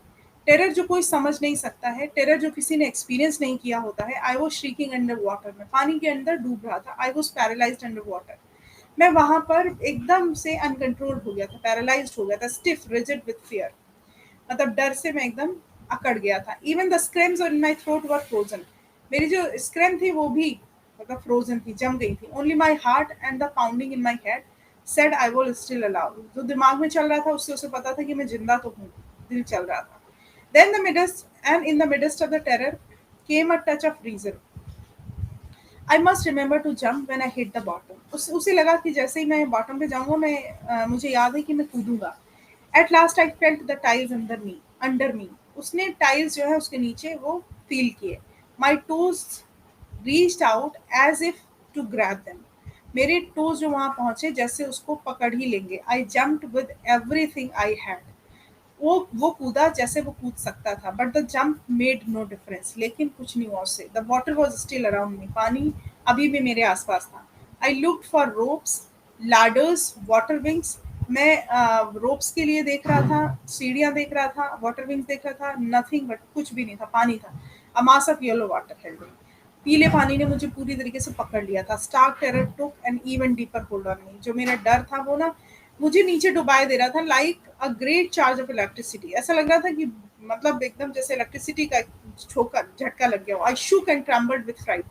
Speaker 1: टेरर जो कोई समझ नहीं सकता है, टेरर जो किसी ने एक्सपीरियंस नहीं किया होता है। I was shrieking under water, में पानी के अंदर डूब रहा था। I was paralysed under water, मैं वहां पर एकदम से अनकंट्रोल हो गया था, पैरालाइज्ड हो गया था, स्टिफ रिजिड विथ फियर, मतलब डर से मैं एकदम अकड़ गया था। Even the screams in my throat were frozen, मेरी जो स्क्रेम थी वो भी मतलब फ्रोजन थी, जम गई थी। Only my heart and the pounding in my head said I will still allow, जो दिमाग में चल रहा था उससे उसे पता था कि मैं जिंदा तो हूँ, दिल चल रहा था। Then the midst and in the midst of the terror came a touch of reason, I must remember to jump when I hit the bottom, उसे लगा कि जैसे ही मैं बॉटम पे जाऊंगा मैं मुझे याद है कि मैं कूदूंगा। At last I felt the tiles under me, उसने टाइल्स जो है उसके नीचे वो फील किए। My toes reached out as if to grab them, मेरे टोज जो वहां पहुंचे जैसे उसको पकड़ ही लेंगे। I jumped with everything I had, वो कूदा जैसे वो कूद सकता था। But the jump made no difference, लेकिन कुछ नहीं हुआ उससे। The water was still around me, पानी अभी भी मेरे आसपास था। I looked for ropes, ladders, water wings, मैं रोप्स के लिए देख रहा था, सीढ़ियां देख रहा था, वाटर विंग्स देख रहा था, नथिंग बट कुछ भी नहीं था, पानी था। A mass of yellow water held me, पीले पानी ने मुझे पूरी तरीके से पकड़ लिया था। Stark terror took an even deeper hold on me, जो मेरा डर था वो ना मुझे नीचे डुबाए दे रहा था। Like a great charge of electricity, ऐसा लग रहा था कि मतलब एकदम जैसे इलेक्ट्रिसिटी का झोंका झटका लग गया हो। I shook and trembled with fright,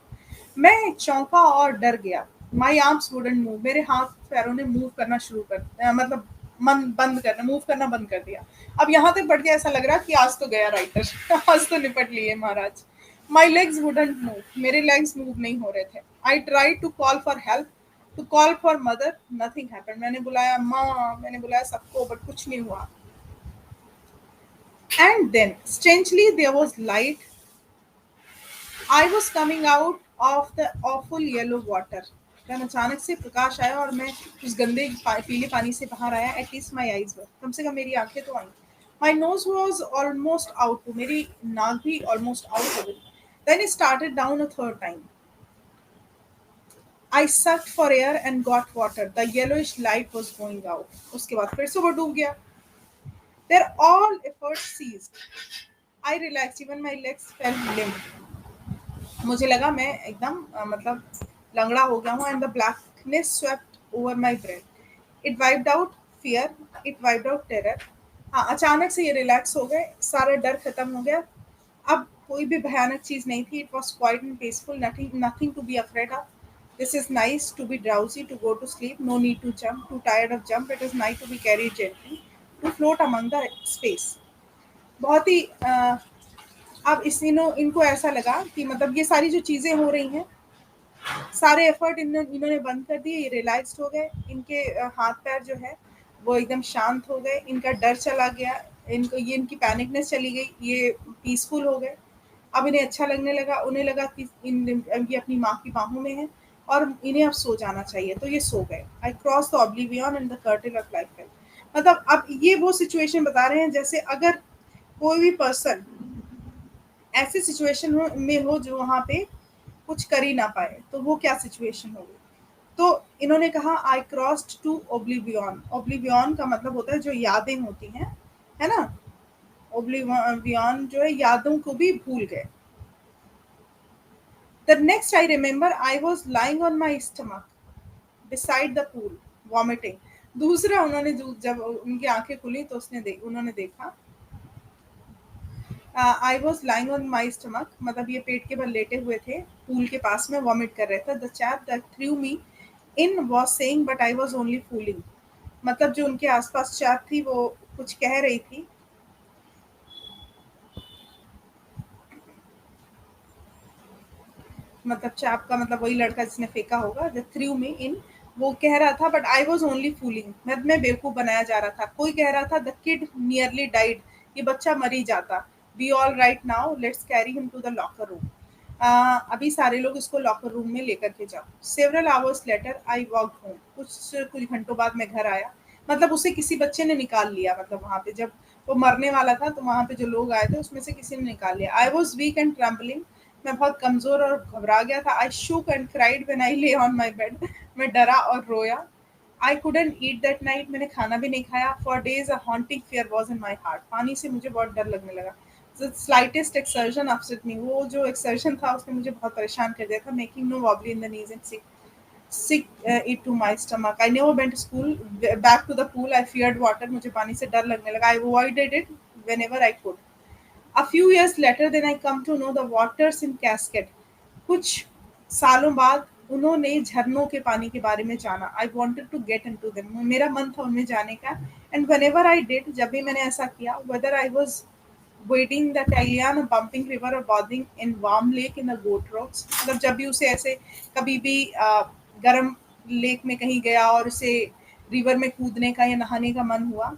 Speaker 1: मैं चौंका और डर गया। माई आर्म्स वुडंट मूव, मेरे हाथ पैरों ने मूव करना शुरू कर मतलब मन बंद करना, मूव करना बंद कर दिया। अब यहाँ तक बढ़ के ऐसा लग रहा कि आज तो गया राइटर आज तो निपट लिए महाराज। माई लेग्स वुडंट मूव, मेरे लेग्स मूव नहीं हो रहे थे। I try to call for help, to call for mother, nothing happened, मैंने बुलाया माँ, मैंने बुलाया सबको, बट कुछ नहीं हुआ। And then strangely there was light, I was coming out of the awful yellow water. Then अचानक से प्रकाश आया और मैं उस गंदे पीले पानी से बाहर आया। एटलीस्ट माई आईज वर, कम से कम मेरी आंखें तो आई। My nose was almost out, मेरी नाक भी ऑलमोस्ट आउट हो गई। Then it started down a third time. I sucked for air and got water. The yellowish light was going out. उसके बाद फिर से वो डूब गया। Their all efforts ceased. I relaxed. Even my legs felt limp. मुझे लगा मैं एकदम मतलब लंगड़ा हो गया हूँ। And the blackness swept over my brain. It wiped out fear, it wiped out terror. हाँ, अचानक से ये रिलैक्स हो गए, सारा डर खत्म हो गया। अब कोई भी भयानक चीज नहीं थी। It was quiet and peaceful, nothing nothing to be afraid of. This is nice to be drowsy, to go to sleep, no need to jump, too tired of jump, it is nice to be carry gently, to float among the space. बहुत ही अब इस इनको ऐसा लगा कि मतलब ये सारी जो चीजें हो रही हैं, सारे एफर्ट इन्होंने बंद कर दिए, ये रिलैक्स्ड हो गए। इनके हाथ पैर जो है वो एकदम शांत हो गए, इनका डर चला गया, इनको ये इनकी पैनिकनेस चली गई, ये पीसफुल हो गए। अब इन्हें अच्छा लगने लगा, उन्हें लगा कि ये अपनी माँ की बाहों में है और इन्हें अब सो जाना चाहिए, तो ये सो गए। I cross the oblivion and the curtain of life. मतलब अब ये वो सिचुएशन बता रहे हैं जैसे अगर कोई भी पर्सन ऐसी सिचुएशन में हो जो वहाँ पे कुछ कर ही ना पाए, तो वो क्या सिचुएशन होगी। तो इन्होंने कहा I crossed to oblivion. Oblivion का मतलब होता है जो यादें होती हैं, है ना। ओब्लिवियन जो है यादों को भी भूल गए। The next I remember I was lying on my stomach beside the pool vomiting. दूसरा उन्होंने जब उनकी आंखें खुली तो उन्होंने देखा I was lying on my stomach, मतलब ये पेट के बल लेटे हुए थे, पूल के पास में वॉमिट कर रहे थे। The chap that through me in was saying but I was only fooling. मतलब जो उनके आसपास चैप थी वो कुछ कह रही थी। मतलब चैप का मतलब वही लड़का जिसने फेंका होगा, द थ्रू मी इन, वो कह रहा था but I was only fooling, मैं बेवकूफ बनाया जा रहा था। कोई कह रहा था द किड नियरली डाइड, ये बच्चा मर ही जाता। Be all right now, let's carry him to the locker room. अभी सारे लोग इसको लॉकर रूम में लेकर के जाओ। Several hours later I walk home, कुछ घंटों बाद मैं घर आया। मतलब उसे किसी बच्चे ने निकाल लिया, मतलब वहां पे जब वो मरने वाला था तो वहां पे जो लोग आए थे उसमें से किसी ने निकाल लिया। I was weak and trembling, मैं बहुत कमजोर और घबरा गया था। I shook and cried when I lay on my bed, मैं डरा और रोया। I couldn't eat that night, मैंने खाना भी नहीं खाया। For days a haunting fear was in my heart, पानी से मुझे बहुत डर लगने लगा। स्लाइटेस्ट एक्सर्शन अपसेट मी, वो जो एक्सर्शन था उसने मुझे बहुत परेशान कर दिया था। Making no wobbly in the knees and sick it to my stomach. I never went to school. Back to the pool. I feared water. मुझे पानी से डर लगने लगा. I avoided it whenever I could. A few years later, then I come to know the waters in Cascade. कुछ सालों बाद उन्होंने झरनों के पानी के बारे में जाना। I wanted to get into them. मेरा मन था उनमें जाने का। And whenever I did, जब भी मैंने ऐसा किया, whether I was wading the Talian bumping river or bathing in warm lake in the goat rocks, मतलब जब भी उसे ऐसे कभी भी गर्म लेक में कहीं गया और उसे रिवर में कूदने का या नहाने का मन हुआ,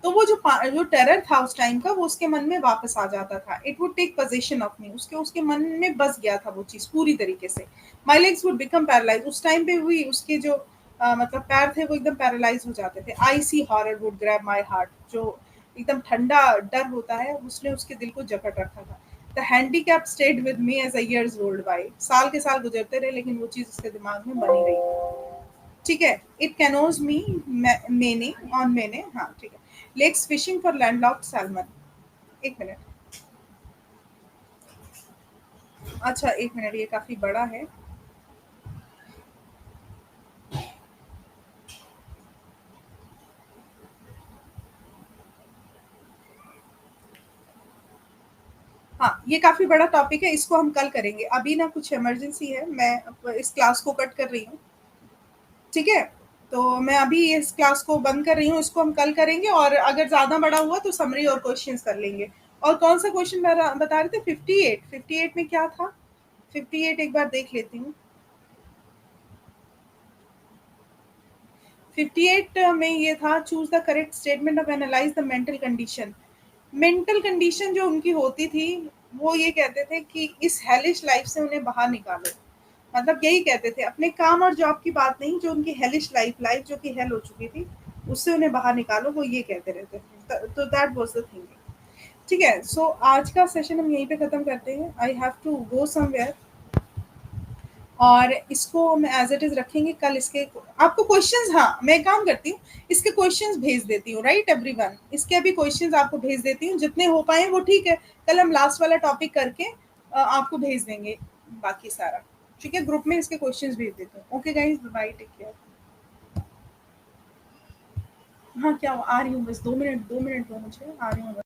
Speaker 1: तो वो जो टेरर था उस टाइम का वो उसके मन में वापस आ जाता था। It would take possession of me, उसके उसके मन में बस गया था वो चीज पूरी तरीके से। My legs would become paralyse, उस टाइम पे हुई उसके जो मतलब पैर थे वो एकदम पैरालाइज हो जाते थे। I see horror would grab my heart, जो एकदम ठंडा डर होता है उसने उसके दिल को जकड़ रखा था। The handicap stayed with me as years rolled by, साल के साल गुजरते रहे लेकिन वो चीज उसके दिमाग में बनी रही। ठीक है। इट कैनोज मी मैंने ऑन मैंने, हाँ ठीक है। Lakes fishing for landlocked salmon. एक मिनट, अच्छा एक मिनट, ये काफी बड़ा है। हाँ, ये काफ़ी बड़ा टॉपिक है, इसको हम कल करेंगे। अभी ना कुछ इमरजेंसी है, मैं इस क्लास को कट कर रही हूँ, ठीक है? तो मैं अभी इस क्लास को बंद कर रही हूँ, इसको हम कल करेंगे और अगर ज़्यादा बड़ा हुआ तो समरी और क्वेश्चंस कर लेंगे। और कौन-सा क्वेश्चन बता रहे थे? 58, 58 में क्या था? 58 एक बार देख लेती हूँ। 58 में ये था, choose the correct statement of analyse the mental condition. Mental condition जो उनकी होती थी, वो ये कहते थे कि इस हेलिश लाइफ से उन्हें बाहर निकालो। मतलब यही कहते थे, अपने काम और जॉब की बात नहीं, जो उनकी हेलिश लाइफ लाइफ जो कि हेल हो चुकी थी, उससे उन्हें बाहर निकालो, वो ये कहते रहते थे। तो दैट वाज़ द थिंकिंग। ठीक है, सो आज का सेशन हम यहीं पे खत्म करते हैं। I have to go somewhere और इसको हम एज़ इट इज़ रखेंगे। कल इसके आपको क्वेश्चंस, हाँ, मैं एक काम करती हूँ, इसके क्वेश्चंस भेज देती हूँ, राइट एवरीवन? इसके अभी क्वेश्चंस आपको भेज देती हूँ, जितने हो पाएँ वो ठीक है। कल हम लास्ट वाला टॉपिक करके आपको भेज देंगे बाकी सारा, ठीक है? ग्रुप में इसके क्वेश्चंस भेज देती हूँ। Okay guys, bye, take care. हाँ, क्या हुआ? आ रही हूँ, बस 2 मिनट, 2 मिनट दो मुझे, आ रही हूँ बस।